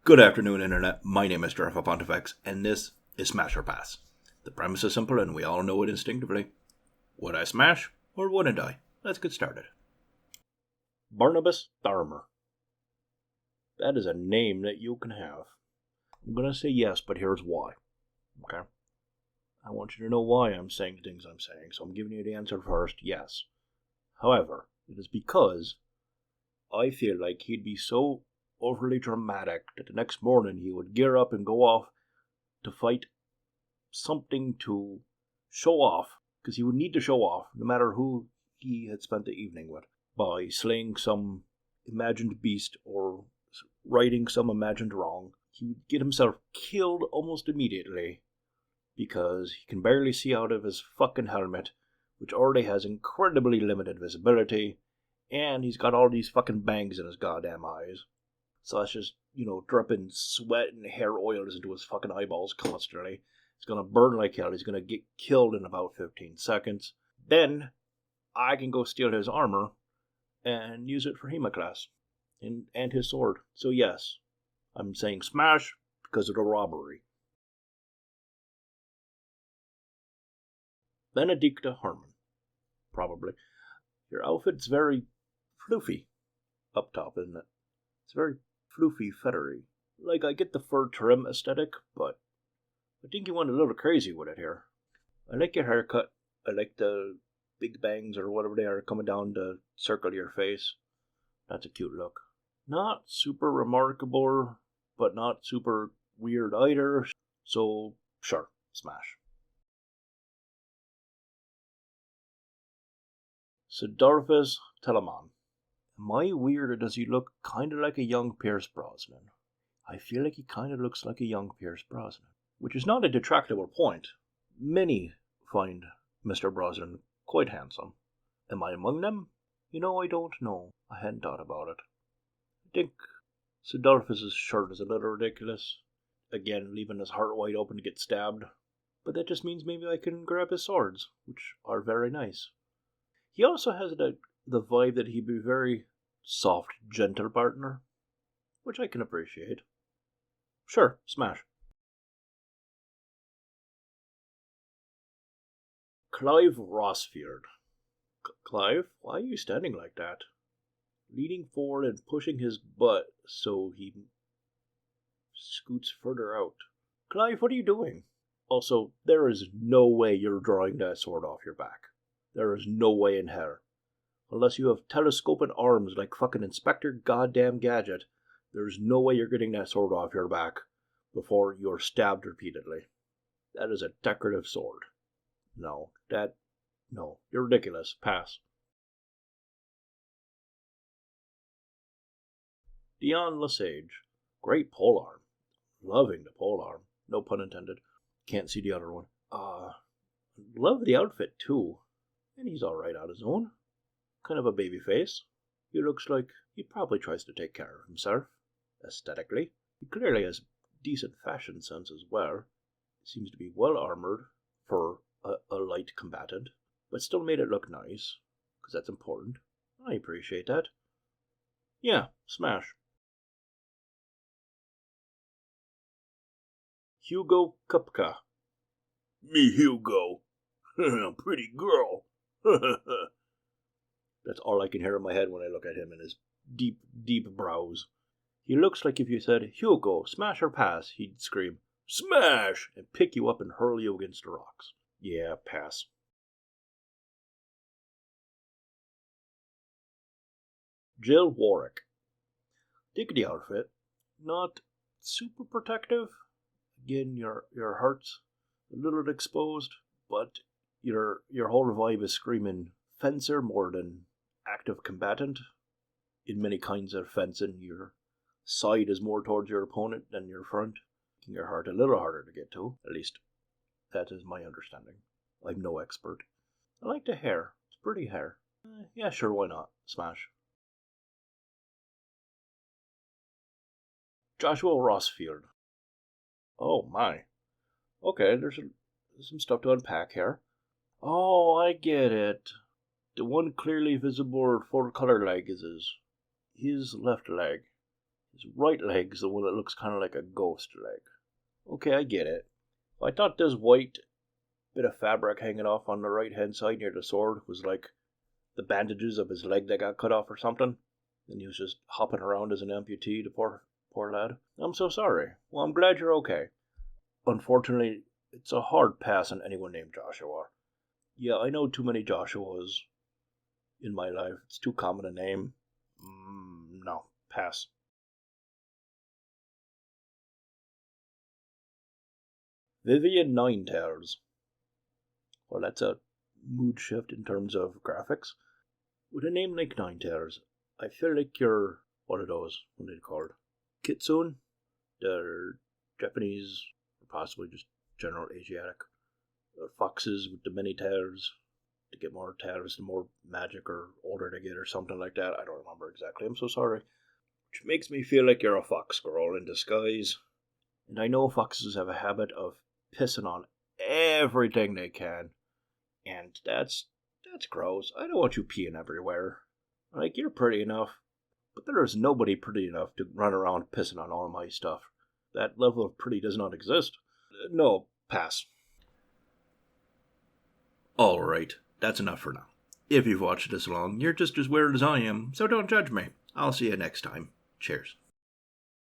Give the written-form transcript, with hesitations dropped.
Good afternoon, Internet. My name is Jeff Pontifex, and this is Smash or Pass. The premise is simple, and we all know it instinctively. Would I smash, or wouldn't I? Let's get started. Barnabas Tharmer. That is a name that you can have. I'm going to say yes, but here's why. Okay? I want you to know why I'm saying the things I'm saying, so I'm giving you the answer first, yes. However, it is because I feel like he'd be so overly dramatic that the next morning he would gear up and go off to fight something to show off, because he would need to show off, no matter who he had spent the evening with, by slaying some imagined beast or righting some imagined wrong. He would get himself killed almost immediately because he can barely see out of his fucking helmet, which already has incredibly limited visibility, and he's got all these fucking bangs in his goddamn eyes. So that's just, dripping sweat and hair oils into his fucking eyeballs constantly. He's gonna burn like hell. He's gonna get killed in about 15 seconds. Then I can go steal his armor and use it for Hemoclass and his sword. So yes, I'm saying smash because of the robbery. Benedicta Harmon. Probably. Your outfit's very floofy up top, isn't it? It's very floofy, feathery. Like, I get the fur trim aesthetic, but I think you went a little crazy with it here. I like your haircut. I like the big bangs or whatever they are coming down the circle of your face. That's a cute look. Not super remarkable, but not super weird either. So, sure, smash. Siddharthas Telemann. Am I weird, or does he look kind of like a young Pierce Brosnan? I feel like he kind of looks like a young Pierce Brosnan, which is not a detractable point. Many find Mr. Brosnan quite handsome. Am I among them? I don't know. I hadn't thought about it. I think Siddharthas' shirt is a little ridiculous. Again, leaving his heart wide open to get stabbed. But that just means maybe I can grab his swords, which are very nice. He also has the vibe that he'd be a very soft, gentle partner, which I can appreciate. Sure, smash. Clive Rossfield. Clive, why are you standing like that? Leaning forward and pushing his butt so he scoots further out. Clive, what are you doing? Also, there is no way you're drawing that sword off your back. There is no way in hell. Unless you have telescoping arms like fucking Inspector Goddamn Gadget, there's no way you're getting that sword off your back before you're stabbed repeatedly. That is a decorative sword. No, you're ridiculous. Pass. Dion Lesage. Great polearm. Loving the polearm. No pun intended. Can't see the other one. Love the outfit too. And he's alright on his own. Kind of a baby face. He looks like he probably tries to take care of himself. Aesthetically. He clearly has decent fashion sense as well. Seems to be well armored for a light combatant, but still made it look nice, because that's important. I appreciate that. Yeah, smash. Hugo Kupka. Me Hugo. Pretty girl. That's all I can hear in my head when I look at him and his deep, deep brows. He looks like if you said, Hugo, smash or pass, he'd scream, smash, and pick you up and hurl you against the rocks. Yeah, pass. Jill Warwick. Dig the outfit. Not super protective. Again, your heart's a little exposed, but your whole vibe is screaming fencer more than active combatant. In many kinds of fencing, your side is more towards your opponent than your front, making your heart a little harder to get to. At least, that is my understanding. I'm no expert. I like the hair. It's pretty hair. Yeah, sure, why not? Smash. Joshua Rossfield. Oh my. Okay, there's some stuff to unpack here. Oh, I get it. The one clearly visible full color leg is his left leg. His right leg's the one that looks kind of like a ghost leg. Okay, I get it. I thought this white bit of fabric hanging off on the right hand side near the sword was like the bandages of his leg that got cut off or something. And he was just hopping around as an amputee, the poor lad. I'm so sorry. Well, I'm glad you're okay. Unfortunately, it's a hard pass on anyone named Joshua. Yeah, I know too many Joshuas in my life. It's too common a name. No, pass. Vivian Ninetales. Well, that's a mood shift in terms of graphics. With a name like Ninetales, I feel like you're one of those, what are they called? Kitsune? They're Japanese, or possibly just general Asiatic. They're foxes with the many tails. To get more tails, the more magic or older they get or something like that. I don't remember exactly. I'm so sorry. Which makes me feel like you're a fox girl in disguise. And I know foxes have a habit of pissing on everything they can. And that's gross. I don't want you peeing everywhere. Like, you're pretty enough. But there is nobody pretty enough to run around pissing on all my stuff. That level of pretty does not exist. No, pass. Alright, that's enough for now. If you've watched this long, you're just as weird as I am, so don't judge me. I'll see you next time. Cheers.